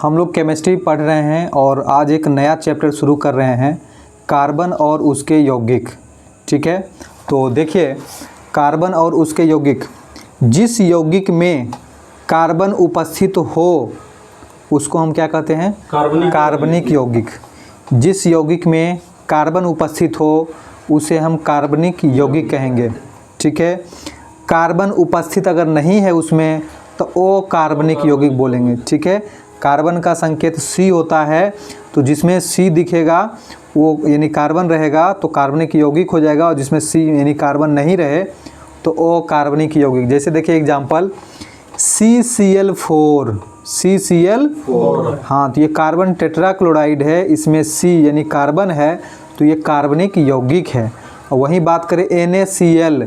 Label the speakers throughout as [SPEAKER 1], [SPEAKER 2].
[SPEAKER 1] हम लोग केमिस्ट्री पढ़ रहे हैं और आज एक नया चैप्टर शुरू कर रहे हैं, कार्बन और उसके यौगिक। ठीक है, तो देखिए कार्बन और उसके यौगिक, जिस यौगिक में कार्बन उपस्थित हो उसको हम क्या कहते हैं? कार्बनिक यौगिक। जिस यौगिक में कार्बन उपस्थित हो उसे हम कार्बनिक यौगिक कहेंगे। ठीक है, कार्बन उपस्थित अगर नहीं है उसमें तो वो कार्बनिक यौगिक बोलेंगे। ठीक है, कार्बन का संकेत C होता है, तो जिसमें C दिखेगा वो यानी कार्बन रहेगा तो कार्बनिक यौगिक हो जाएगा, और जिसमें C यानी कार्बन नहीं रहे तो वो कार्बनिक यौगिक। जैसे देखिए एग्जांपल CCl4, CCl4, हाँ, तो ये कार्बन टेट्राक्लोराइड है, इसमें C यानी कार्बन है तो ये कार्बनिक यौगिक है। और वहीं बात करें NaCl,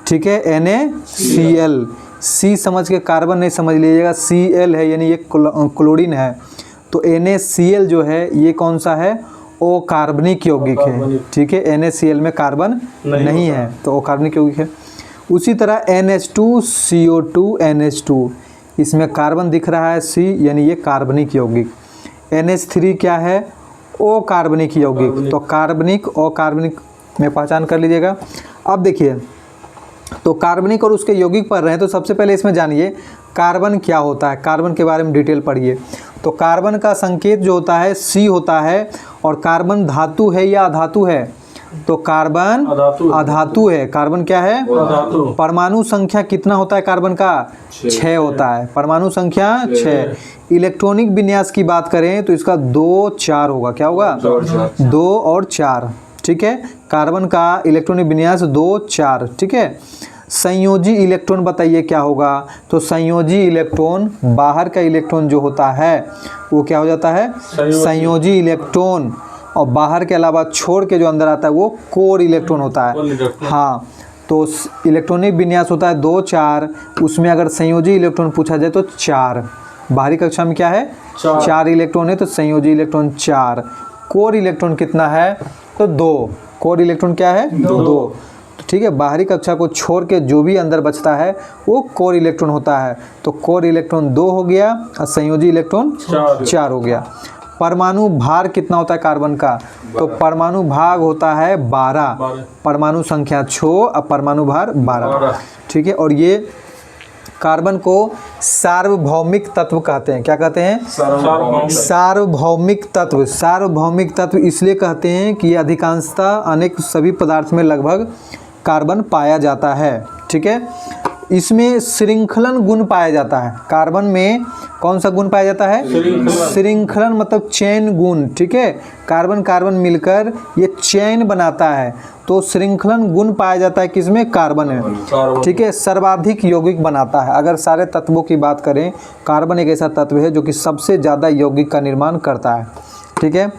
[SPEAKER 1] ठीक है, NaCl, C समझ के कार्बन नहीं समझ लीजिएगा, Cl है यानी ये क्लोरीन है, तो NaCl जो है ये कौन सा है? वो कार्बनिक यौगिक है। ठीक है, NaCl में कार्बन नहीं है तो वो कार्बनिक यौगिक है। उसी तरह NH2CO2 NH2, इसमें कार्बन दिख रहा है C यानी ये कार्बनिक यौगिक। NH3 क्या है? ओ कार्बनिक यौगिक। तो कार्बनिक और कार्बनिक में पहचान कर लीजिएगा। अब देखिए, तो कार्बनिक और उसके यौगिक पढ़ रहे हैं, तो सबसे पहले इसमें जानिए कार्बन क्या होता है, कार्बन के बारे में डिटेल पढ़िए। तो कार्बन का संकेत जो होता है C होता है, और कार्बन धातु है या अधातु है? तो कार्बन अधातु है। कार्बन क्या है? परमाणु संख्या कितना होता है कार्बन का? 6 होता है, परमाणु संख्या 6। इलेक्ट्रॉनिक विन्यास की बात करें तो इसका 2 4 होगा। क्या होगा? 2 और 4। ठीक है, कार्बन का इलेक्ट्रॉनिक विन्यास 2 4। ठीक है, संयोजी इलेक्ट्रॉन बताइए क्या होगा? तो संयोजी इलेक्ट्रॉन, बाहर का इलेक्ट्रॉन जो होता है वो क्या हो जाता है? संयोजी इलेक्ट्रॉन। और बाहर के अलावा छोड़ के जो अंदर आता है वो कोर इलेक्ट्रॉन होता है। हाँ, तो इलेक्ट्रॉनिक विन्यास होता है 2 4, उसमें अगर संयोजी इलेक्ट्रॉन पूछा जाए तो 4। बाहरी कक्षा में क्या है? 4 इलेक्ट्रॉन है, तो संयोजी इलेक्ट्रॉन 4। कोर इलेक्ट्रॉन कितना है? तो 2। कोर इलेक्ट्रॉन क्या है? 2। ठीक है, बाहरी कक्षा को छोड़ के जो भी अंदर बचता है वो कोर इलेक्ट्रॉन होता है। तो कोर इलेक्ट्रॉन 2 हो गया और संयोजी इलेक्ट्रॉन 4 हो गया। परमाणु भार कितना होता है कार्बन का? तो परमाणु भाग होता है 12, परमाणु संख्या 6 और परमाणु भार 12। ठीक है, और ये कार्बन को सार्वभौमिक तत्व कहते हैं। क्या कहते हैं? सार्वभौमिक तत्व। सार्वभौमिक तत्व इसलिए कहते हैं कि अधिकांशतः अनेक सभी पदार्थ में लगभग कार्बन पाया जाता है। ठीक है, इसमें श्रृंखलन गुण पाया जाता है। कार्बन में कौन सा गुण पाया जाता है? श्रृंखलन मतलब चेन गुण। ठीक है, कार्बन कार्बन मिलकर ये चेन बनाता है, तो श्रृंखलन गुण पाया जाता है किसमें? कार्बन में। ठीक है, सर्वाधिक यौगिक बनाता है। अगर सारे तत्वों की बात करें, कार्बन एक ऐसा तत्व है जो कि सबसे ज़्यादा यौगिक का निर्माण करता है। ठीक है,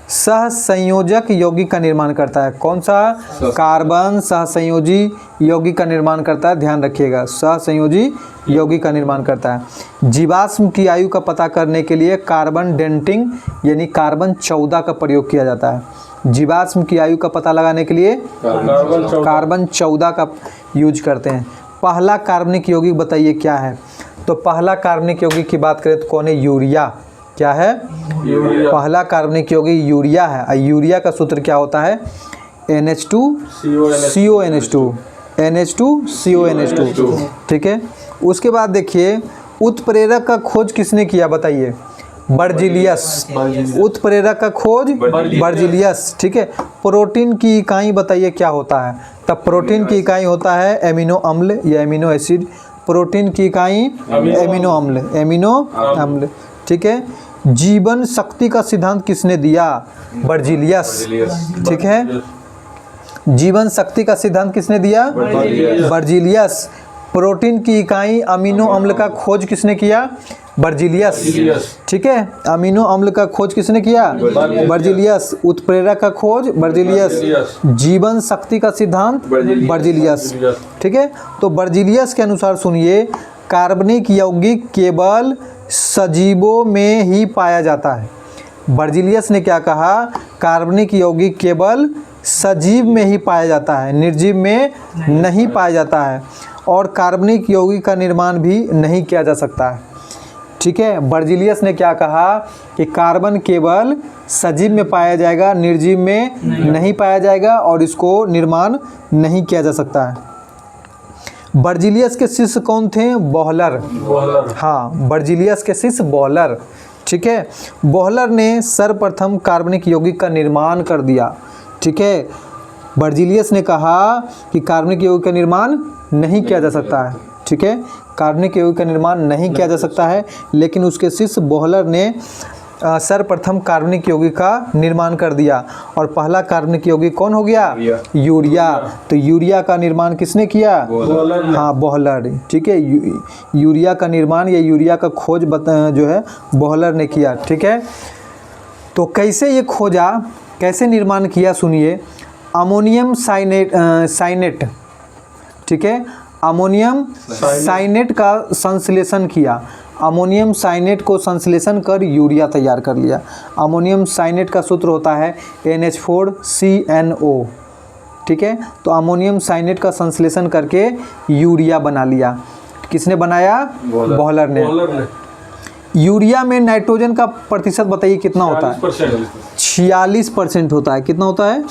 [SPEAKER 1] सहसंयोजक यौगिक का निर्माण करता है। कौन सा? कार्बन सहसंयोजी यौगिक का निर्माण करता है, ध्यान रखिएगा, सहसंयोजी यौगिक का निर्माण करता है। जीवाश्म की आयु का पता करने के लिए कार्बन डेटिंग यानी कार्बन 14 का प्रयोग किया जाता है। जीवाश्म की आयु का पता लगाने के लिए कार्बन 14 का यूज करते हैं। पहला कार्बनिक यौगिक बताइए क्या है? तो पहला कार्बनिक यौगिक की बात करें तो कौन है? यूरिया। क्या है? पहला कार्बनिक यौगिक यूरिया है। और यूरिया का सूत्र क्या होता है? NH2CONH2, NH2CONH2। ठीक है, उसके बाद देखिए उत्प्रेरक का खोज किसने किया बताइए? बर्जिलियस। उत्प्रेरक का खोज बर्जिलियस। ठीक है, प्रोटीन की इकाई बताइए क्या होता है? तब प्रोटीन की इकाई होता है एमिनो अम्ल या एमिनो एसिड। प्रोटीन की इकाई एमिनो अम्ल, एमिनो अम्ल। ठीक है, जीवन शक्ति का सिद्धांत किसने दिया? बर्जिलियस। ठीक है, जीवन शक्ति का सिद्धांत किसने दिया? बर्जिलियस। प्रोटीन की इकाई अमीनो अम्ल का खोज किसने किया? बर्जिलियस। ठीक है, अमीनो अम्ल का खोज किसने किया? बर्जिलियस। उत्प्रेरक का खोज बर्जिलियस। जीवन शक्ति का सिद्धांत बर्जिलियस। ठीक है, तो बर्जिलियस के अनुसार सुनिए, कार्बनिक यौगिक केवल सजीवों में ही पाया जाता है। बर्जिलियस ने क्या कहा? कार्बनिक यौगिक केवल सजीव में ही पाया जाता है, निर्जीव में नहीं पाया जाता है, और कार्बनिक यौगिक का निर्माण भी नहीं किया जा सकता है। ठीक ठीक है। बर्जीलियस ने क्या कहा कि कार्बन केवल सजीव में पाया जाएगा, निर्जीव में नहीं पाया जाएगा और इसको निर्माण नहीं किया जा सकता है। बर्जीलियस के शिष्य कौन थे? बॉहलर। हाँ, बर्जीलियस के शिष्य बॉहलर, ठीक है। बॉहलर ने सर्वप्रथम कार्बनिक यौगिक का निर्माण कर दिया, ठीक है। बर्जीलियस ने कहा कि कार्बनिक यौगिक का निर्माण नहीं किया जा सकता है, ठीक है, कार्बनिक यौगिक का निर्माण नहीं किया जा सकता है, लेकिन उसके शिष्य बॉहलर ने सर्वप्रथम कार्बनिक यौगिक का निर्माण कर दिया। और पहला कार्बनिक यौगिक कौन हो गया? यूरिया। तो यूरिया का निर्माण किसने किया? हाँ, बॉहलर, ठीक है। यूरिया का निर्माण या यूरिया का खोज जो है बॉहलर ने किया, ठीक है। तो कैसे ये खोजा, कैसे निर्माण किया, सुनिए। अमोनियम साइनेट, ठीक है, अमोनियम साइनेट का संश्लेषण किया। अमोनियम साइनेट को संश्लेषण कर यूरिया तैयार कर लिया। अमोनियम साइनेट का सूत्र होता है NH4CNO, ठीक है। तो अमोनियम साइनेट का संश्लेषण करके यूरिया बना लिया। किसने बनाया? बॉहलर ने। यूरिया में नाइट्रोजन का प्रतिशत बताइए कितना होता है? 46% होता है। कितना होता है?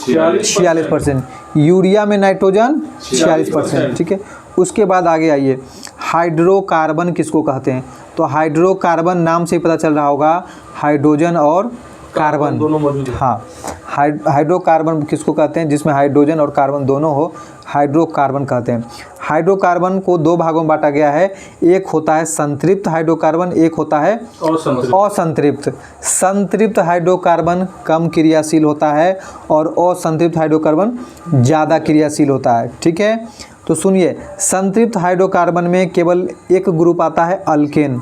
[SPEAKER 1] 46%। यूरिया में नाइट्रोजन 46%, ठीक है। उसके बाद आगे आइए, हाइड्रोकार्बन किसको कहते हैं? तो हाइड्रोकार्बन नाम से ही पता चल रहा होगा, हाइड्रोजन और कार्बन दोनों मौजूद है। हाँ, हाइड्रोकार्बन किसको कहते हैं? जिसमें हाइड्रोजन और कार्बन दोनों हो, हाइड्रोकार्बन कहते हैं। हाइड्रोकार्बन को दो भागों में बांटा गया है, एक होता है संतृप्त हाइड्रोकार्बन, एक होता है असंतृप्त। संतृप्त हाइड्रोकार्बन कम क्रियाशील होता है और असंतृप्त हाइड्रोकार्बन ज़्यादा क्रियाशील होता है, ठीक है। तो सुनिए, संतृप्त हाइड्रोकार्बन में केवल एक ग्रुप आता है अल्केन।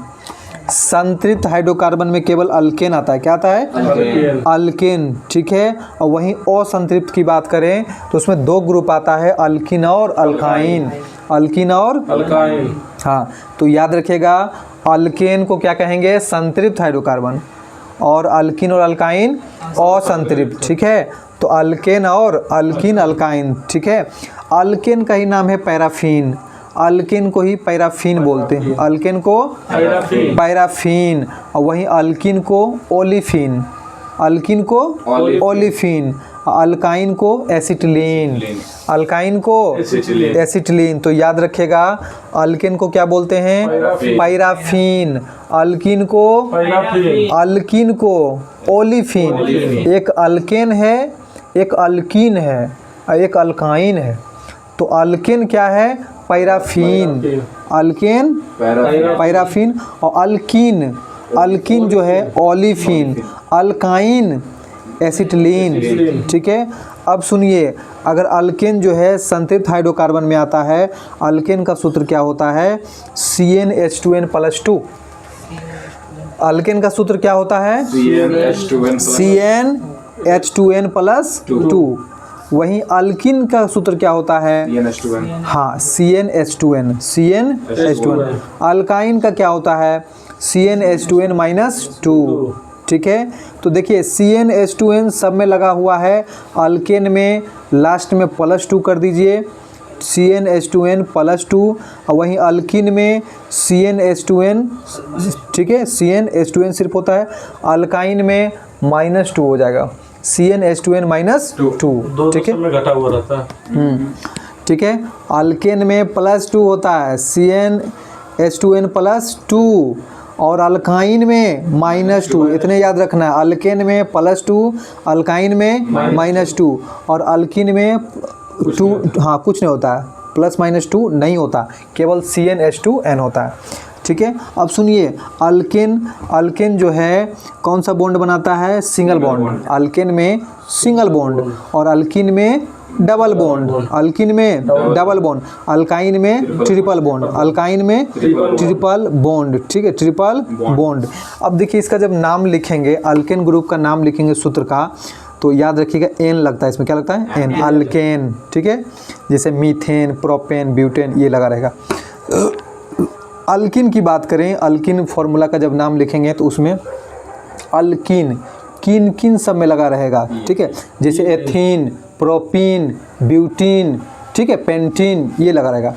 [SPEAKER 1] संतृप्त हाइड्रोकार्बन में केवल अल्केन आता है। क्या आता है? अल्केन, ठीक है। और वहीं असंतृप्त की बात करें तो उसमें दो ग्रुप आता है, अल्किन और अल्काइन। अल्किन और अल्काइन, हाँ। तो याद रखिएगा, अल्केन को क्या कहेंगे? संतृप्त हाइड्रोकार्बन, और अल्किन और अल्काइन असंतृप्त, ठीक है। तो अल्केन और अल्किन अल्काइन, ठीक है। अल्केन का ही नाम है पैराफीन। अल्केन को ही पैराफीन बोलते हैं। अल्केन को पैराफीन, और वहीं अल्किन को ओलिफिन। अल्किन को ओलिफिन, अल्काइन को एसिटिलीन। अल्काइन को एसिटिलीन। तो याद रखिएगा, अल्केन को क्या बोलते हैं? पैराफीन। अल्किन को ओलिफिन। एक अल्केन है, एक अल्कीन है, और एक अल्काइन है। तो अल्केन क्या है? पैराफीन। अल्केन पैराफीन, और अल्कीन जो है ओलिफिन, अल्काइन एसिटिलीन, ठीक है। अब सुनिए, अगर अल्केन जो है संतृप्त हाइड्रोकार्बन में आता है, अल्केन का सूत्र क्या होता है? CnH2n+2। अल्केन का सूत्र क्या होता है? CnH2n+2। वहीं अल्किन का सूत्र क्या होता है? हाँ, CnH2n। अल्काइन का क्या होता है? CnH2n-2, ठीक है। तो देखिए, CnH2n सब में लगा हुआ है, अल्केन में लास्ट में +2 कर दीजिए, CnH2n+2। और वहीं अल्किन में CnH2n, ठीक है, CnH2n सिर्फ होता है। अल्काइन में -2 हो जाएगा, CnH2n-2, ठीक है, घटा हुआ रहता है, ठीक है। अल्केन में +2 होता है, CnH2n+2, और अल्काइन में -2। इतने याद रखना है, अल्केन में +2, अल्काइन में -2, और अल्किन में 2, हाँ, कुछ नहीं होता है, +-2 नहीं होता, केवल CnH2n होता है, ठीक है। अब सुनिए, अल्केन जो है कौन सा बॉन्ड बनाता है? Single bond. अल्केन में सिंगल बॉन्ड, और अल्किन में डबल बॉन्ड। अल्किन में डबल बॉन्ड, अल्काइन में ट्रिपल बॉन्ड। अल्काइन में ट्रिपल बॉन्ड, ठीक है, ट्रिपल बॉन्ड। अब देखिए, इसका जब नाम लिखेंगे, अल्केन ग्रुप का नाम लिखेंगे सूत्र का, तो याद रखिएगा N लगता है इसमें। क्या लगता है? N, अल्केन, ठीक है। जैसे मीथेन, प्रोपेन, ब्यूटेन, ये लगा रहेगा। अल्किन की बात करें, अल्किन फार्मूला का जब नाम लिखेंगे तो उसमें अल्किन किन सब में लगा रहेगा, ठीक है। जैसे एथीन, प्रोपीन, ब्यूटीन, ठीक है, पेंटीन, ये लगा रहेगा।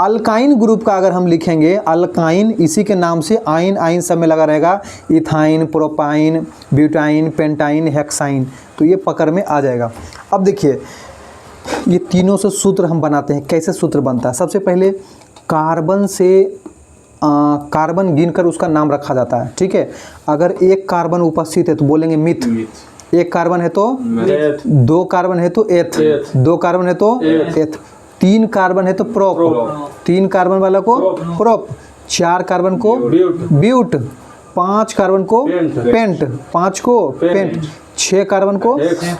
[SPEAKER 1] अल्काइन ग्रुप का अगर हम लिखेंगे, अल्काइन इसी के नाम से आइन आइन सब में लगा रहेगा, ethyne, propyne, butyne, pentyne, hexyne, तो ये पकड़ में आ जाएगा। अब देखिए ये तीनों से सूत्र हम बनाते हैं। कैसे सूत्र बनता है? सबसे पहले कार्बन से कार्बन गिनकर उसका नाम रखा जाता है, ठीक है। अगर एक कार्बन उपस्थित है तो बोलेंगे मिथ, एक कार्बन है तो दो कार्बन है तो एथ, दो कार्बन है तो एथ, तीन कार्बन है तो प्रोप, तीन कार्बन वाला को प्रोप, चार कार्बन को ब्यूट, पांच कार्बन को पेंट, पांच को पेंट, छह कार्बन को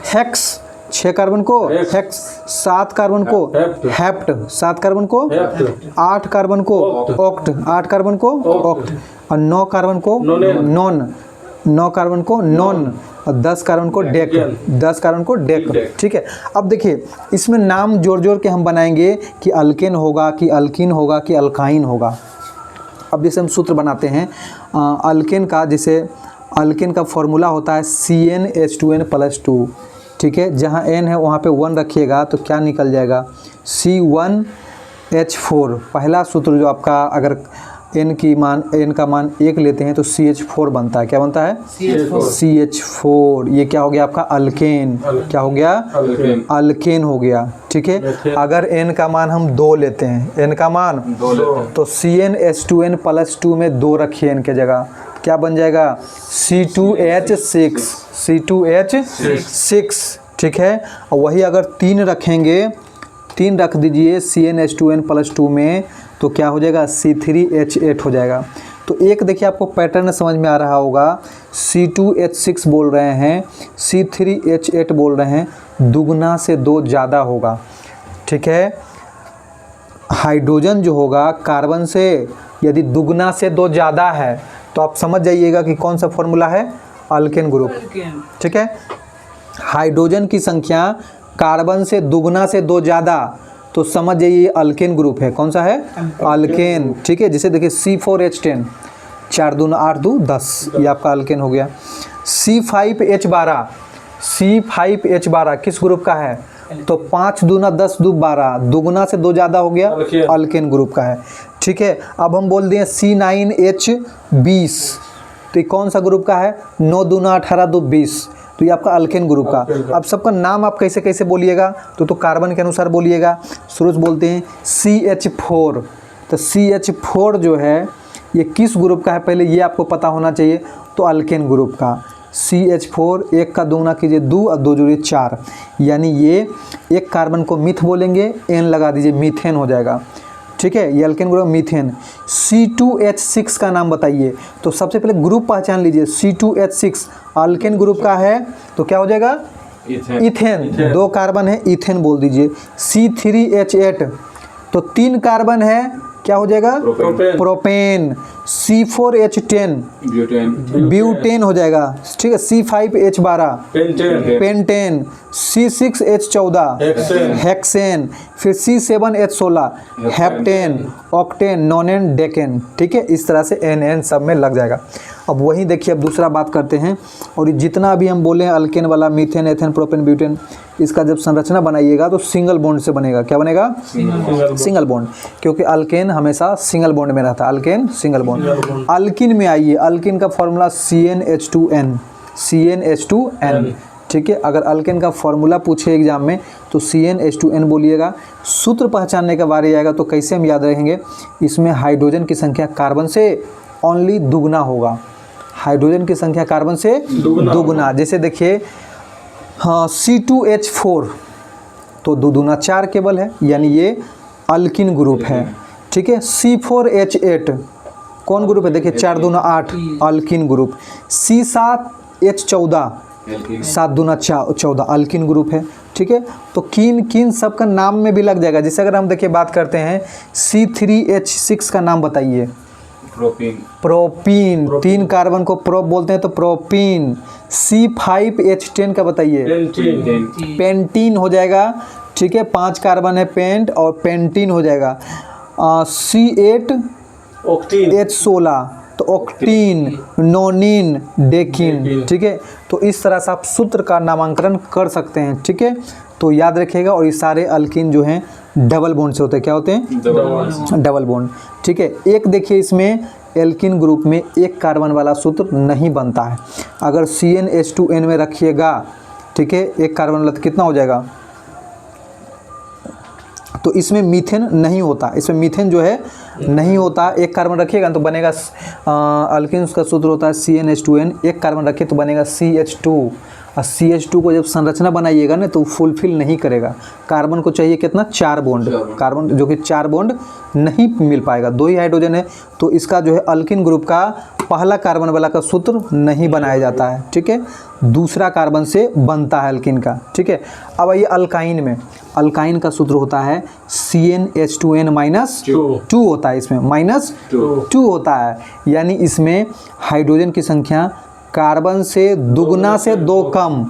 [SPEAKER 1] हेक्स, छह कार्बन को हेक्स, सात कार्बन को हेप्ट, सात कार्बन को आठ कार्बन को ऑक्ट, आठ कार्बन को ऑक्ट, और नौ कार्बन को नॉन, नौ कार्बन को नॉन, और 10 कार्बन को डेक, 10 कार्बन को डेक, ठीक है। अब देखिए इसमें नाम जोड़ जोड़ के हम बनाएंगे कि अल्केन होगा कि अल्किन होगा कि अल्काइन होगा। अब जैसे हम सूत्र बनाते हैं अल्केन का, जैसे अल्केन का फॉर्मूला होता है CnH2n+2, ठीक है। जहाँ n है वहाँ पे 1 रखिएगा तो क्या निकल जाएगा, C1H4। पहला सूत्र जो आपका, अगर n का मान 1 लेते हैं तो CH4 बनता है। क्या बनता है? CH4। ये क्या हो गया आपका? अल्केन। क्या हो गया? अल्केन हो गया, ठीक है। अगर n का मान हम 2 लेते हैं, n का मान 2 तो CnH2n+2 में 2 रखिए n के जगह, क्या बन जाएगा? C2H6, C2H6, ठीक है। और वही अगर 3 रखेंगे, 3 रख दीजिए CnH2n+2 में तो क्या हो जाएगा? C3H8 हो जाएगा। तो एक देखिए आपको पैटर्न समझ में आ रहा होगा, C2H6 बोल रहे हैं, C3H8 बोल रहे हैं, दुगना से 2 ज़्यादा होगा, ठीक है। हाइड्रोजन जो होगा कार्बन से यदि दुगना से 2 ज़्यादा है तो आप समझ जाइएगा कि कौन सा फॉर्मूला है? अल्केन ग्रुप, ठीक है। हाइड्रोजन की संख्या कार्बन से दुगना से 2 ज़्यादा तो समझ जाइए अल्केन ग्रुप है। कौन सा है? अल्केन, ठीक है। जैसे देखिए C4H10, 4 दूना 8 2 10, ये आपका अल्केन हो गया। C5H12, C5H12 किस ग्रुप का है? तो 5 दूना 10 2 12, दुगना से 2 ज़्यादा हो गया, अल्केन ग्रुप का है, ठीक है। अब हम बोल दिए C9H20, तो ये कौन सा ग्रुप का है? 9 दूना 18 2 20, तो ये आपका अल्केन ग्रुप का। अब सबका नाम आप कैसे कैसे बोलिएगा, तो कार्बन के अनुसार बोलिएगा। सूरज बोलते हैं CH4, तो CH4 जो है ये किस ग्रुप का है पहले ये आपको पता होना चाहिए, तो अल्केन ग्रुप का। CH4 1 का दुगना कीजिए 2 और 2 जोड़िए 4, यानी ये एक कार्बन को मिथ बोलेंगे, N लगा दीजिए, मीथेन हो जाएगा, ठीक है। ये अल्केन ग्रुप मीथेन। C2H6 का नाम बताइए, तो सबसे पहले ग्रुप पहचान लीजिए। C2H6 अल्केन ग्रुप का है तो क्या हो जाएगा? इथेन। 2 कार्बन है, इथेन बोल दीजिए। C3H8 तो 3 कार्बन है, क्या हो जाएगा? प्रोपेन। C4H10 ब्यूटेन हो जाएगा, ठीक है। C5H12 pentane. C6H14 hexane. फिर C7H16 heptane, octane, nonane, decane, ठीक है। इस तरह से NN सब में लग जाएगा। अब वही देखिए, अब दूसरा बात करते हैं, और जितना भी हम बोले अल्केन वाला, मीथेन, एथेन, प्रोपेन, ब्यूटेन, इसका जब संरचना बनाइएगा तो सिंगल बॉन्ड से बनेगा। क्या बनेगा? सिंगल बॉन्ड, क्योंकि अल्केन हमेशा सिंगल बॉन्ड में रहता है। Alkane single bond. अल्किन में आइए, अल्किन का फॉर्मूला CnH2n, CnH2n, ठीक है। अगर अल्केन का फॉर्मूला पूछे एग्जाम में तो CnH2n बोलिएगा। सूत्र पहचानने का बारी आएगा तो कैसे हम याद रखेंगे? इसमें हाइड्रोजन की संख्या कार्बन से ओनली दुगना होगा, हाइड्रोजन की संख्या कार्बन से दुगना। जैसे देखिए हाँ C2H4 तो दुगना 4 केवल है, यानी ये अल्किन ग्रुप है, ठीक है। C4H8 कौन ग्रुप है? देखिए 4 दूना 8, अल्किन ग्रुप। C7H14 7 दूना 14, अल्किन ग्रुप है, ठीक है। तो किन किन सब का नाम में भी लग जाएगा। जैसे अगर हम देखिए बात करते हैं C3H6 का नाम बताइए। प्रोपीन। 3 कार्बन को प्रोप बोलते हैं तो प्रोपीन। C5H10 का बताइए। पेंटीन हो जाएगा, ठीक है। 5 कार्बन है, पेंट और पेंटीन हो जाएगा। C8H16 तो ऑक्टीन, नोनिन, डेकिन, ठीक है। तो इस तरह से आप सूत्र का नामांकन कर सकते हैं, ठीक है। तो याद रखिएगा, और ये सारे अल्किन जो हैं डबल बॉन्ड से होते हैं। क्या होते हैं? Double bond. ठीक है, एक देखिए इसमें एल्किन ग्रुप में एक कार्बन वाला सूत्र नहीं बनता है। अगर CnH2n में रखिएगा, ठीक है, एक कार्बन वाला, तो कितना हो जाएगा? तो इसमें मीथेन नहीं होता, इसमें मीथेन जो है नहीं होता। एक कार्बन रखिएगा तो बनेगा अल्किन्स का सूत्र होता है CnH2n, एक कार्बन रखिए तो बनेगा CH2। और CH2 को जब संरचना बनाइएगा ना तो फुलफिल नहीं करेगा। कार्बन को चाहिए कितना? 4 बॉन्ड, कार्बन जो कि 4 बॉन्ड नहीं मिल पाएगा, 2 ही हाइड्रोजन है, तो इसका जो है अल्किन ग्रुप का पहला कार्बन वाला का सूत्र नहीं बनाया जाता है। ठीक है, दूसरा कार्बन से बनता है अल्किन का। ठीक है, अब आइए अल्काइन में। अल्काइन का सूत्र होता है CnH2n-2 होता है, इसमें -2 होता है, यानी इसमें हाइड्रोजन की संख्या कार्बन से दुगना से 2 कम,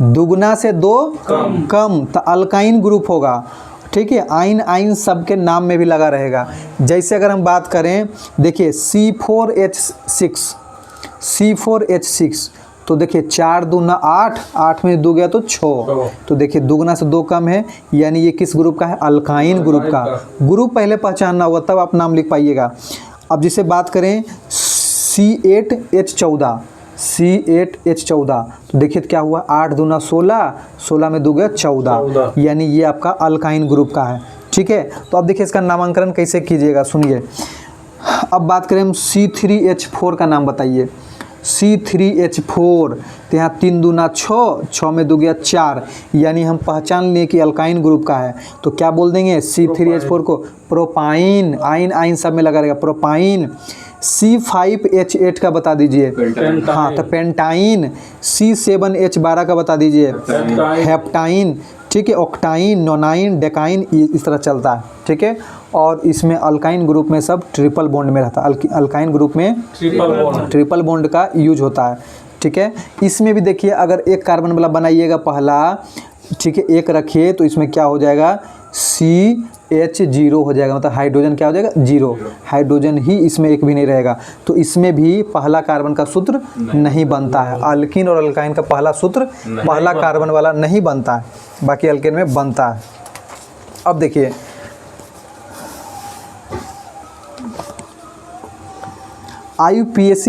[SPEAKER 1] दुगना से 2 कम, तो अल्काइन ग्रुप होगा। ठीक है, आइन आइन सबके नाम में भी लगा रहेगा। जैसे अगर हम बात करें, देखिए C4H6, तो देखिए 4 दूना 8, 8 में 2 गया तो 6, तो देखिए दुगना से 2 कम है, यानी ये किस ग्रुप का है? अल्काइन ग्रुप का। ग्रुप पहले पहचानना होगा तब आप नाम लिख पाइएगा। अब जिसे बात करें C8H14, तो देखिए क्या हुआ? 8 दूना 16, 16 में 2 गया 14, यानी ये आपका अल्काइन ग्रुप का है। ठीक है, तो अब देखिए इसका नामांकन कैसे कीजिएगा, सुनिए। अब बात करें हम C3H4 का नाम बताइए। C3H4, तो यहाँ 3 दूना 6, 6 में 2 गया 4, यानी हम पहचान लिए कि अल्काइन ग्रुप का है। तो क्या बोल देंगे C3H4 को? प्रोपाइन, आइन आइन सब में लगा रहेगा, प्रोपाइन। C5H8 का बता दीजिए। हाँ, तो पेंटाइन। C7H12 का बता दीजिए। हेप्टाइन। ठीक है, ऑक्टाइन, नोनाइन, डेकाइन, इस तरह चलता है। ठीक है, और इसमें अल्काइन ग्रुप में सब ट्रिपल बॉन्ड में रहता है। अल्काइन ग्रुप में ट्रिपल बॉन्ड का यूज होता है। ठीक है, इसमें भी देखिए अगर एक कार्बन वाला बनाइएगा पहला, ठीक है, एक रखिए तो इसमें क्या हो जाएगा? CH0 हो जाएगा, मतलब हाइड्रोजन क्या हो जाएगा? 0, हाइड्रोजन ही इसमें एक भी नहीं रहेगा। तो इसमें भी पहला कार्बन का सूत्र नहीं बनता है। अल्किन और अल्काइन का पहला सूत्र पहला कार्बन वाला नहीं बनता है, बाकी अल्किन में बनता है। अब देखिए IUPAC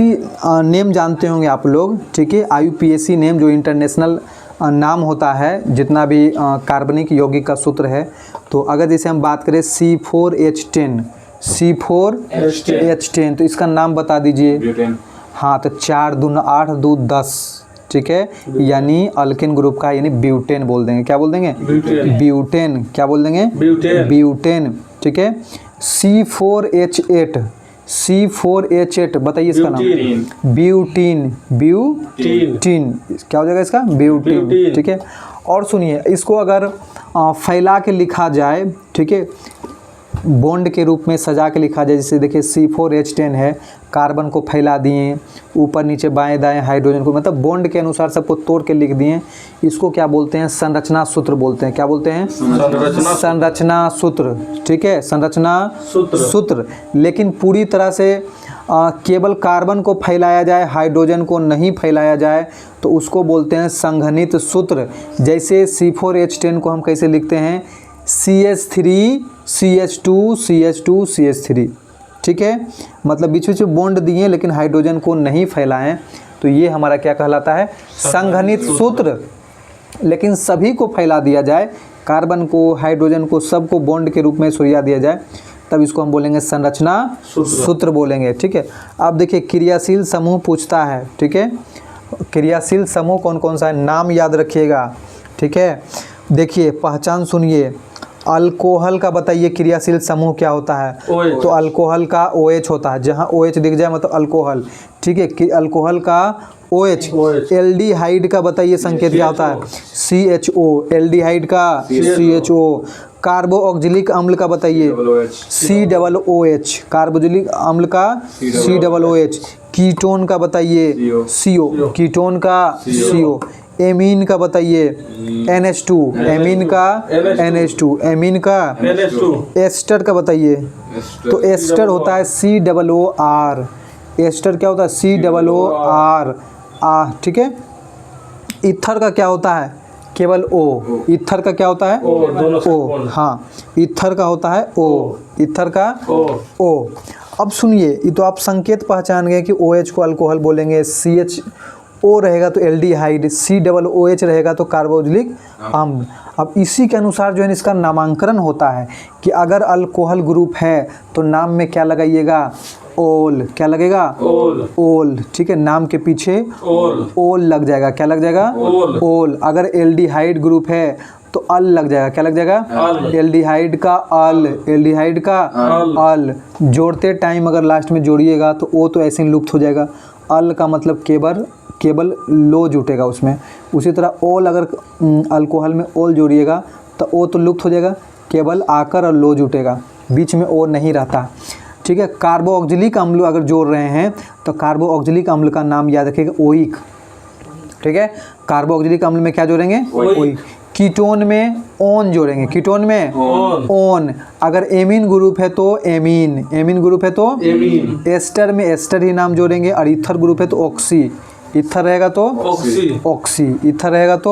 [SPEAKER 1] नेम जानते होंगे आप लोग। ठीक है, IUPAC नेम जो इंटरनेशनल नाम होता है जितना भी कार्बनिक यौगिक का सूत्र है। तो अगर जैसे हम बात करें C4H10, तो इसका नाम बता दीजिए। हाँ, तो 4 दूना 8, 2 10, ठीक है, यानी अल्किन ग्रुप का, यानी ब्यूटेन बोल देंगे। क्या बोल देंगे? ब्यूटेन। क्या बोल देंगे? ब्यूटेन। ठीक है, C4H8, बताइए इसका नाम। ब्यूटीन। क्या हो जाएगा इसका? ब्यूटीन। ठीक है, और सुनिए, इसको अगर फैला के लिखा जाए, ठीक है, बॉन्ड के रूप में सजा के लिखा जाए, जैसे देखिए C4H10 है, कार्बन को फैला दिए, ऊपर नीचे बाएं दाएं हाइड्रोजन को, मतलब बॉन्ड के अनुसार सबको तोड़ के लिख दिए। इसको क्या बोलते हैं? संरचना सूत्र बोलते हैं। क्या बोलते हैं? संरचना सूत्र। ठीक है, संरचना सूत्र। लेकिन पूरी तरह से केवल कार्बन को फैलाया जाए, हाइड्रोजन को नहीं फैलाया जाए, तो उसको बोलते हैं संघनित सूत्र। जैसे C4H10 को हम कैसे लिखते हैं? CH3 CH2 CH2 CH3। ठीक है, मतलब बीच बीच में बॉन्ड दिए लेकिन हाइड्रोजन को नहीं फैलाएं, तो ये हमारा क्या कहलाता है? संघनित सूत्र। लेकिन सभी को फैला दिया जाए, कार्बन को, हाइड्रोजन को, सबको बॉन्ड के रूप में सुरिया दिया जाए, तब इसको हम बोलेंगे संरचना सूत्र बोलेंगे। ठीक है, अब देखिए क्रियाशील समूह पूछता है। ठीक है, क्रियाशील समूह कौन कौन सा है? नाम याद रखिएगा। ठीक है, देखिए पहचान सुनिए। अल्कोहल का बताइए क्रियाशील समूह क्या होता है? तो अल्कोहल का OH होता है, जहाँ OH दिख जाए मतलब अल्कोहल। ठीक है, कि अल्कोहल का OH। एल्डिहाइड का बताइए संकेत क्या होता है? CHO। एल्डिहाइड का CHO। कार्बोक्जिलिक अम्ल का बताइए? COOH। कार्बोक्जिलिक अम्ल का COOH। कीटोन का बताइए? CO। कीटोन का CO। एमीन का बताइए? NH2। एमीन का NH2। एमीन का एस्टर का बताइए? तो एस्टर होता है COOR। एस्टर क्या होता है? COOR। ठीक है, ईथर का क्या होता है? केवल O। ईथर का क्या होता है? O। हाँ, ईथर का होता है O, ईथर का O। अब सुनिए, ये तो आप संकेत पहचान गए कि OH को अल्कोहल बोलेंगे, CHO रहेगा तो एल्डिहाइड, COOH रहेगा तो कार्बोक्सिलिक अम्ल। अब इसी के अनुसार जो है इसका नामांकन होता है कि अगर अल्कोहल ग्रुप है तो नाम में क्या लगाइएगा? ओल। क्या लगेगा? ओल। ठीक है, नाम के पीछे ओल लग जाएगा। क्या लग जाएगा? ओल। अगर एल्डिहाइड ग्रुप है तो अल लग जाएगा। क्या लग जाएगा? एल्डिहाइड का अल, एल्डिहाइड का अल। जोड़ते टाइम अगर लास्ट में जोड़िएगा तो ओ तो ऐसे ही लुप्त हो जाएगा। अल का मतलब केवल लो जुटेगा उसमें। उसी तरह ओल, अगर अल्कोहल में ओल जोड़िएगा तो ओ तो लुप्त हो जाएगा, केवल आकर और लो जुटेगा, बीच में ओ नहीं रहता। ठीक है, कार्बोक्सिलिक अम्ल अगर जोड़ रहे हैं तो कार्बोक्सिलिक अम्ल का नाम याद रखिएगा ओइक। ठीक है, कार्बोक्सिलिक अम्ल में क्या जोड़ेंगे? ओइक। कीटोन में ओन जोड़ेंगे, कीटोन में ओन। अगर एमीन ग्रुप है तो एमीन, एमीन ग्रुप है तो एस्टर में एस्टर ही नाम जोड़ेंगे। और ईथर ग्रुप है तो ऑक्सी, ईथर रहेगा तो ऑक्सी, ईथर रहेगा तो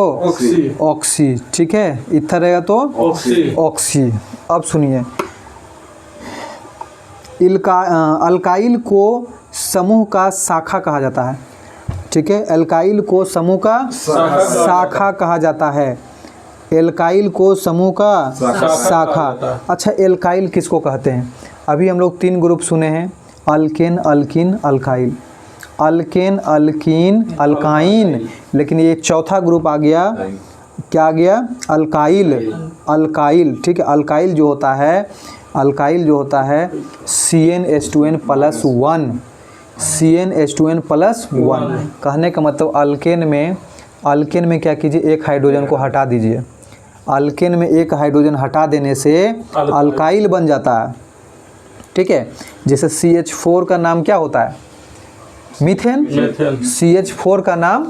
[SPEAKER 1] ऑक्सी। ठीक है, ईथर रहेगा तो ऑक्सी। अब सुनिए, अल्काइल को समूह का शाखा कहा जाता है। ठीक है, अल्काइल को समूह का शाखा कहा जाता है। एल्काइल को समूह का शाखा। अच्छा, एल्काइल किसको कहते हैं? अभी हम लोग 3 ग्रुप सुने हैं, alkane, alkene, alkyl. Alkane, alkyne, alkyne. लेकिन ये चौथा ग्रुप आ गया, क्या आ गया? अल्काइल। अल्काइल। ठीक है, अल्काइल जो होता है, अल्काइल जो होता है CnH2n+1, CnH2n+1। कहने का मतलब अल्केन में क्या कीजिए? एक हाइड्रोजन को हटा दीजिए। अल्केन में एक हाइड्रोजन हटा देने से अल्काइल बन जाता है। ठीक है, जैसे CH4 का नाम क्या होता है? मीथेन। CH4 का नाम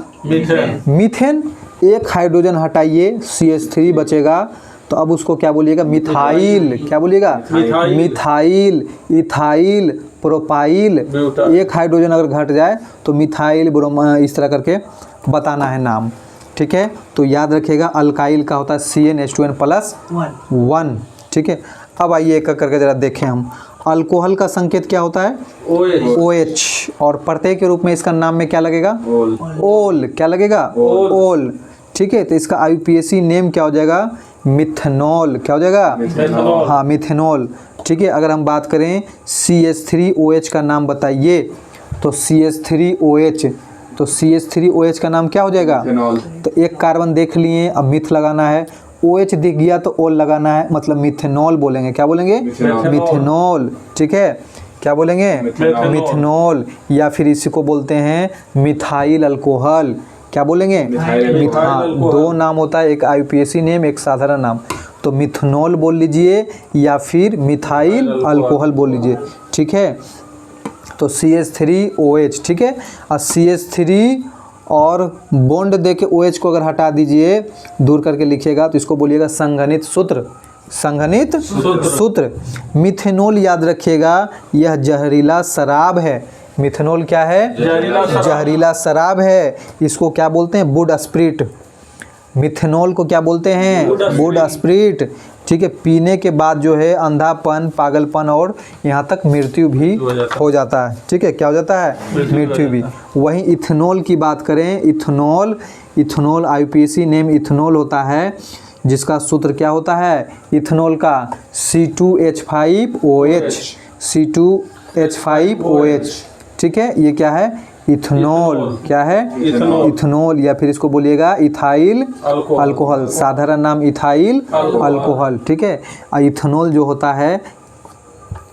[SPEAKER 1] मीथेन। एक हाइड्रोजन हटाइए, CH3 बचेगा, तो अब उसको क्या बोलिएगा? मिथाइल। क्या बोलिएगा? Methyl, ethyl, propyl. एक हाइड्रोजन अगर घट जाए तो मिथाइल, इस तरह करके बताना है नाम। ठीक है, तो याद रखिएगा अल्काइल का होता है CnH2n+1। ठीक है, अब आइए एक करके जरा देखें हम। अल्कोहल का संकेत क्या होता है? OH। और प्रत्यय के रूप में इसका नाम में क्या लगेगा? ओल। क्या लगेगा? ओल। ठीक है, तो इसका IUPAC नेम क्या हो जाएगा? मिथेनॉल। क्या हो जाएगा? हाँ, मिथेनॉल। ठीक है, अगर हम बात करें CH3OH का नाम बताइए तो CH3OH, तो CH3OH का नाम क्या हो जाएगा? तो एक कार्बन देख लिए, अब मिथ लगाना है। OH दिख गया तो ओल लगाना है, मतलब मिथेनॉल बोलेंगे। क्या बोलेंगे? मिथेनॉल। ठीक है, क्या बोलेंगे? मिथेनॉल। या फिर इसी को बोलते हैं मिथाइल अल्कोहल। क्या बोलेंगे? मिथाइल। 2 नाम होता है, एक IUPAC नेम, एक साधारण नाम। तो मिथेनॉल बोल लीजिए या फिर मिथाइल अल्कोहल बोल लीजिए। ठीक है, तो CH3OH। ठीक है, और CH3 और बॉन्ड देके OH को अगर हटा दीजिए, दूर करके लिखिएगा, तो इसको बोलिएगा संघनित सूत्र। संघनित सूत्र। मिथेनॉल याद रखिएगा, यह जहरीला शराब है। मिथेनॉल क्या है? जहरीला शराब है। इसको क्या बोलते हैं? Would spirit. मिथेनॉल को क्या बोलते हैं? Would spirit. ठीक है, पीने के बाद जो है अंधापन, पागलपन और यहाँ तक मृत्यु भी हो जाता है। ठीक है, क्या हो जाता है? मृत्यु भी। वहीं इथेनॉल की बात करें, ethanol, ethanol IUPAC name ethanol होता है, जिसका सूत्र क्या होता है? इथेनॉल का C2H5OH, C2H5OH। ठीक है, ये क्या है? इथेनॉल। क्या है? इथेनॉल। या फिर इसको बोलिएगा इथाइल अल्कोहल, साधारण नाम इथाइल अल्कोहल। ठीक है, इथेनॉल जो होता है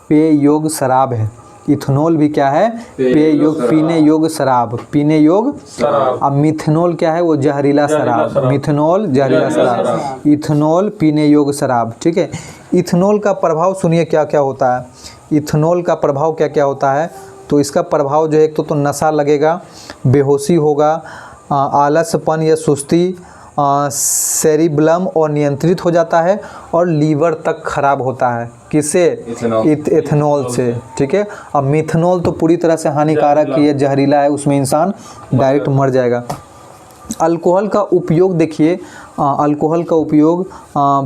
[SPEAKER 1] पेय योग्य शराब है। इथेनॉल भी क्या है? पेय योग्य, पीने योग्य शराब, पीने योग्य शराब। अब मिथेनॉल क्या है? वो जहरीला शराब। मिथेनॉल जहरीला शराब, इथेनॉल पीने योग्य शराब। ठीक है, इथेनॉल का प्रभाव सुनिए क्या क्या होता है। इथेनॉल का प्रभाव क्या क्या होता है? तो इसका प्रभाव जो है, एक तो नशा लगेगा, बेहोशी होगा, आलसपन या सुस्ती, सेरिब्लम और नियंत्रित हो जाता है, और लीवर तक खराब होता है। किससे? इथेनॉल से। ठीक है, अब मिथेनॉल तो पूरी तरह से हानिकारक ही है, जहरीला है, उसमें इंसान डायरेक्ट मर जाएगा। अल्कोहल का उपयोग देखिए, अल्कोहल का उपयोग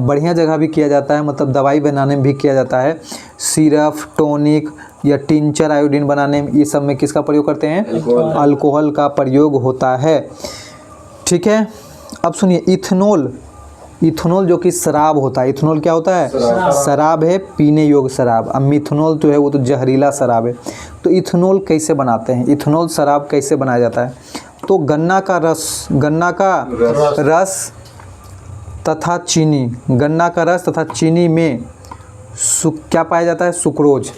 [SPEAKER 1] बढ़िया जगह भी किया जाता है, मतलब दवाई बनाने में भी किया जाता है। सिरप, टॉनिक या टिंचर आयोडीन बनाने में, ये सब में किसका प्रयोग करते हैं? अल्कोहल का प्रयोग होता है। ठीक है, अब सुनिए इथेनॉल। इथेनॉल जो कि शराब होता है, इथेनॉल क्या होता है? शराब है, पीने योग्य शराब। अब मिथेनॉल जो है वो तो जहरीला शराब है। तो इथेनॉल कैसे बनाते हैं? इथेनॉल शराब कैसे बनाया जाता है? तो गन्ना का रस तथा चीनी, गन्ना का रस तथा चीनी में क्या पाया जाता है? सुक्रोज।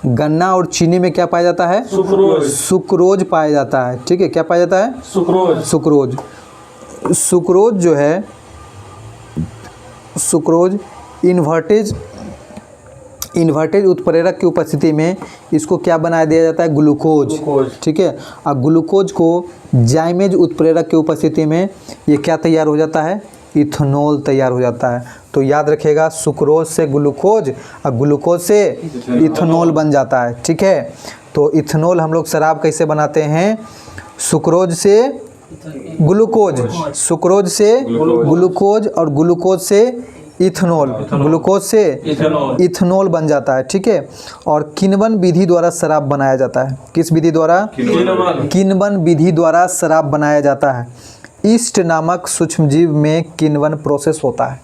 [SPEAKER 1] गन्ना और चीनी में क्या पाया जाता है? सुक्रोज पाया जाता है। ठीक है, क्या पाया जाता है? सुक्रोज। सुक्रोज जो है, सुक्रोज इन्वर्टेज उत्प्रेरक की उपस्थिति में इसको क्या बना दिया जाता है? ग्लूकोज। ठीक है, अब ग्लूकोज को जाइमेज उत्प्रेरक की उपस्थिति में ये क्या तैयार हो जाता है? इथेनॉल तैयार हो जाता है। तो याद रखिएगा, सुक्रोज से ग्लूकोज और ग्लूकोज से इथेनॉल बन जाता है। ठीक है, तो इथेनॉल हम लोग शराब कैसे बनाते हैं? सुक्रोज से ग्लूकोज, सुक्रोज से ग्लूकोज और ग्लूकोज से इथेनॉल, ग्लूकोज से इथेनॉल बन जाता है। ठीक है, और किण्वन विधि द्वारा शराब बनाया जाता है। किस विधि द्वारा? किण्वन विधि द्वारा शराब बनाया जाता है। ईस्ट नामक सूक्ष्मजीव में किण्वन प्रोसेस होता है।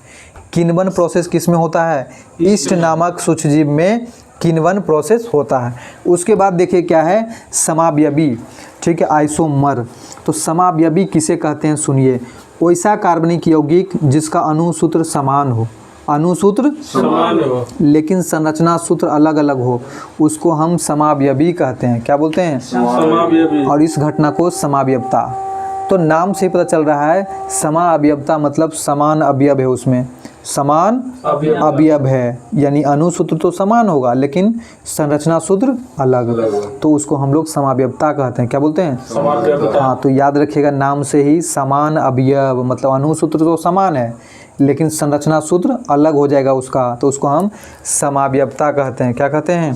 [SPEAKER 1] किण्वन प्रोसेस किस में होता है? ईस्ट नामक सूक्ष्मजीव में किण्वन प्रोसेस होता है। उसके बाद देखिए क्या है? समावयवी। ठीक है, आइसोमर। तो समावयवी किसे कहते हैं? सुनिए, वैसा कार्बनिक यौगिक जिसका अणुसूत्र समान हो, अणुसूत्र समान हो लेकिन संरचना सूत्र अलग अलग हो, उसको हम समावयवी कहते हैं। क्या बोलते हैं? समावयवी। और इस घटना को समावयवता। तो नाम से ही पता चल रहा है, समावयवता मतलब समान अवयव है, उसमें समान अवयव है, यानी अणुसूत्र तो समान होगा लेकिन संरचना सूत्र अलग, तो उसको हम लोग समावयवता कहते हैं। क्या बोलते हैं? समावयवता। हाँ, तो याद रखिएगा, नाम से ही समान अवयव मतलब अणुसूत्र तो समान है लेकिन संरचना सूत्र अलग हो जाएगा उसका, तो उसको हम समावयवता कहते हैं। क्या कहते हैं?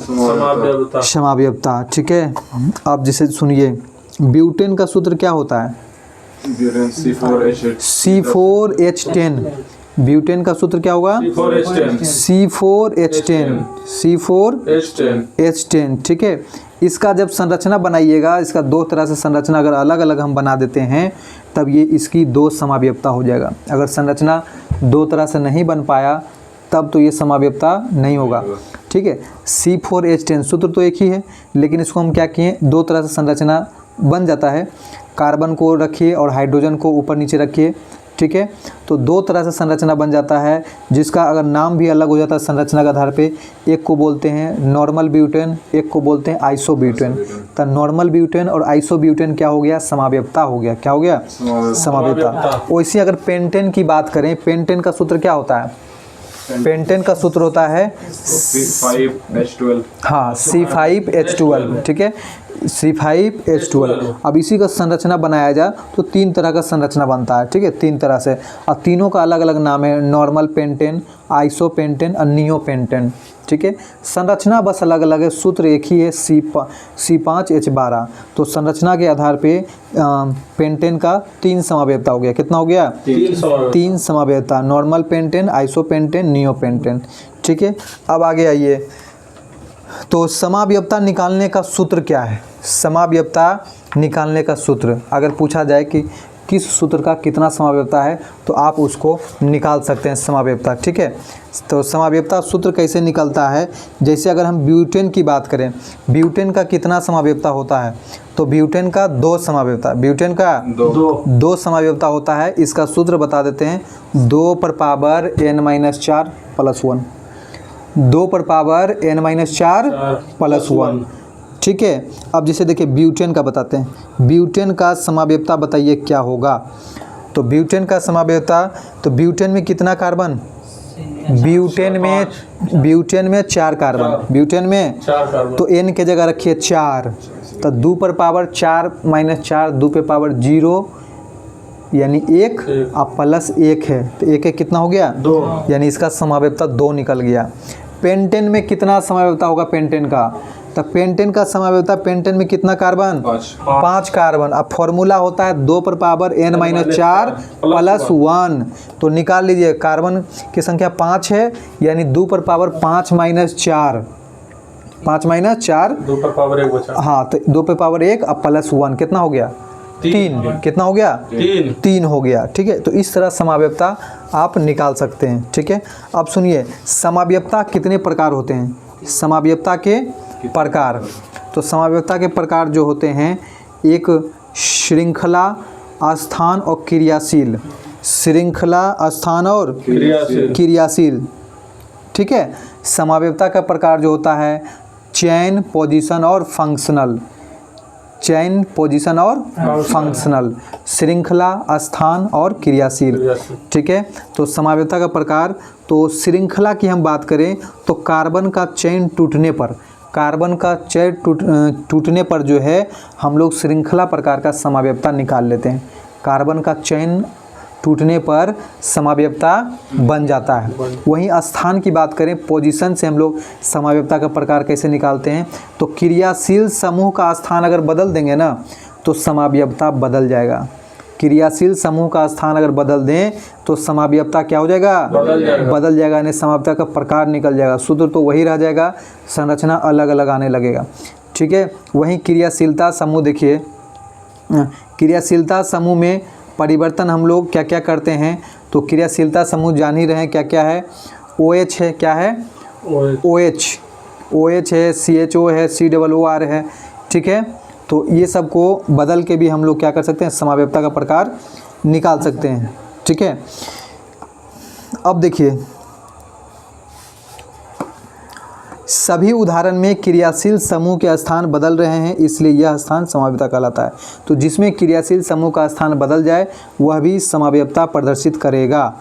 [SPEAKER 1] समावयवता। ठीक है, अब जैसे सुनिए, ब्यूटेन का सूत्र क्या होता है? C4H10। ब्यूटेन का सूत्र क्या होगा? C4H10। ठीक है, इसका जब संरचना बनाइएगा, इसका दो तरह से संरचना अगर अलग अलग हम बना देते हैं तब ये इसकी दो समावयवता हो जाएगा। अगर संरचना दो तरह से नहीं बन पाया तब तो ये समावयवता नहीं होगा। ठीक है, C4H10 सूत्र तो एक ही है लेकिन इसको हम क्या किए? दो तरह से संरचना बन जाता है। कार्बन को रखिए और हाइड्रोजन को ऊपर नीचे रखिए। ठीक है, तो दो तरह से संरचना बन जाता है जिसका अगर नाम भी अलग हो जाता है संरचना के आधार पे। एक को बोलते हैं नॉर्मल ब्यूटेन, एक को बोलते हैं आइसोब्यूटेन। तो नॉर्मल ब्यूटेन और आइसोब्यूटेन क्या हो गया? समावयवता हो गया। क्या हो गया? समावयवता। वैसे अगर पेंटेन की बात करें, पेंटेन का सूत्र क्या होता है? पेंटेन का सूत्र होता है C5H12। हाँ, C5H12। ठीक है, C5H12। अब इसी का संरचना बनाया जाए तो तीन तरह का संरचना बनता है। ठीक है, तीन तरह से, और तीनों का अलग अलग नाम है, नॉर्मल पेंटेन, आइसोपेंटेन और नियोपेंटेन। ठीक है, संरचना बस अलग अलग है, सूत्र एक ही है, C5H12। तो संरचना के आधार पे पेंटेन का तीन समावयवता हो गया। कितना हो गया? तीन समावयवता, नॉर्मल पेंटेन, आइसोपेंटेन, नियोपेंटेन। ठीक है, अब आगे आइए, तो समावयवता निकालने का सूत्र क्या है? समावयवता निकालने का सूत्र अगर पूछा जाए कि किस सूत्र का कितना समावयवता है तो आप उसको निकाल सकते हैं समावयवता। ठीक है, तो समावयवता सूत्र कैसे निकलता है? जैसे अगर हम ब्यूटेन की बात करें, ब्यूटेन का कितना समावयवता होता है? तो ब्यूटेन का दो समावयवता, ब्यूटेन का दो समावयवता होता है। इसका सूत्र बता देते हैं, 2 पर पावर n-4 + 1, 2 पर पावर n-4 + 1। ठीक है, अब जैसे देखिए ब्यूटेन का बताते हैं, ब्यूटेन का समावयवता बताइए क्या होगा? तो ब्यूटेन का समावयवता, तो ब्यूटेन में कितना कार्बन? ब्यूटेन में 4 कार्बन, ब्यूटेन में 4 कार्बन। तो n के जगह रखिए 4, तो 2 पर पावर 4 - 4, 2 पे पावर 0 यानी 1 और +1 है, तो 1 कितना हो गया? 2, यानी इसका समावयवता 2 निकल गया। पेंटेन में कितना समावयवता होगा? पेंटेन का तो पेंटेन का समावयवता, पेंटेन में कितना कार्बन? 5 कार्बन। अब फॉर्मूला होता है 2 पर पावर n-4 प्लस 1। तो निकाल लीजिए, कार्बन की संख्या 5 है, यानी 2 पर पावर 5 माइनस 4, 5 माइनस 4,
[SPEAKER 2] 2 पर पावर 1 बचा।
[SPEAKER 1] हाँ, तो 2 पर पावर 1 अब प्लस 1 कितना हो गया? 3। कितना हो गया? 3 हो गया। ठीक है, तो इस तरह समावयवता आप निकाल सकते हैं। ठीक है, अब सुनिए समावयवता कितने प्रकार होते हैं? समावयवता के प्रकार, तो समावयवता के प्रकार जो होते हैं, एक श्रृंखला, स्थान और क्रियाशील। श्रृंखला, स्थान और क्रियाशील। ठीक है, समावयवता का प्रकार जो होता है चेन, पोजीशन और फंक्शनल। चेन, पोजीशन और फंक्शनल, श्रृंखला, स्थान और क्रियाशील। ठीक है, तो समावयवता का प्रकार, तो श्रृंखला की हम बात करें तो कार्बन का चेन टूटने पर, कार्बन का चेन टूटने पर जो है हम लोग श्रृंखला प्रकार का समावयवता निकाल लेते हैं। कार्बन का चेन टूटने पर समावयवता बन जाता है। वहीं स्थान की बात करें, पोजीशन से हम लोग समावयवता का प्रकार कैसे निकालते हैं, तो क्रियाशील समूह का स्थान अगर बदल देंगे ना तो समावयवता बदल जाएगा। क्रियाशील समूह का स्थान अगर बदल दें तो समावयवता क्या हो जाएगा? बदल जाएगा, यानी समावयवता का प्रकार निकल जाएगा। सूत्र तो वही रह जाएगा, संरचना अलग अलग आने लगेगा। ठीक है, वहीं क्रियाशीलता समूह देखिए, क्रियाशीलता समूह में परिवर्तन हम लोग क्या क्या करते हैं, तो क्रियाशीलता समूह जान ही रहे हैं क्या क्या है। OH है, क्या है? OH है, CHO है, COOR है। ठीक है, तो ये सब को बदल के भी हम लोग क्या कर सकते हैं, समावयवता का प्रकार निकाल सकते हैं। ठीक है, अब देखिए सभी उदाहरण में क्रियाशील समूह के स्थान बदल रहे हैं, इसलिए यह स्थान समावयवता कहलाता है। तो जिसमें क्रियाशील समूह का स्थान बदल जाए वह भी समावयवता प्रदर्शित करेगा।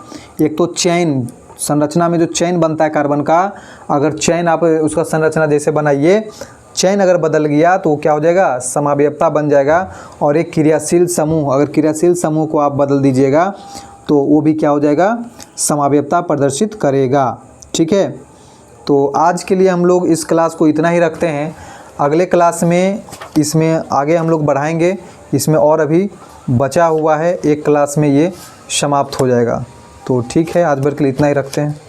[SPEAKER 1] एक तो चेन, संरचना में जो चेन बनता है कार्बन का, अगर चेन आप उसका संरचना जैसे बनाइए, चेन अगर बदल गया तो क्या हो जाएगा? समावयवता बन जाएगा। और एक क्रियाशील समूह, अगर क्रियाशील समूह को आप बदल दीजिएगा तो वो भी क्या हो जाएगा? समावयवता प्रदर्शित करेगा। ठीक है, तो आज के लिए हम लोग इस क्लास को इतना ही रखते हैं। अगले क्लास में इसमें आगे हम लोग बढ़ाएंगे, इसमें और अभी बचा हुआ है, एक क्लास में ये समाप्त हो जाएगा। तो ठीक है, आज भर के लिए इतना ही रखते हैं।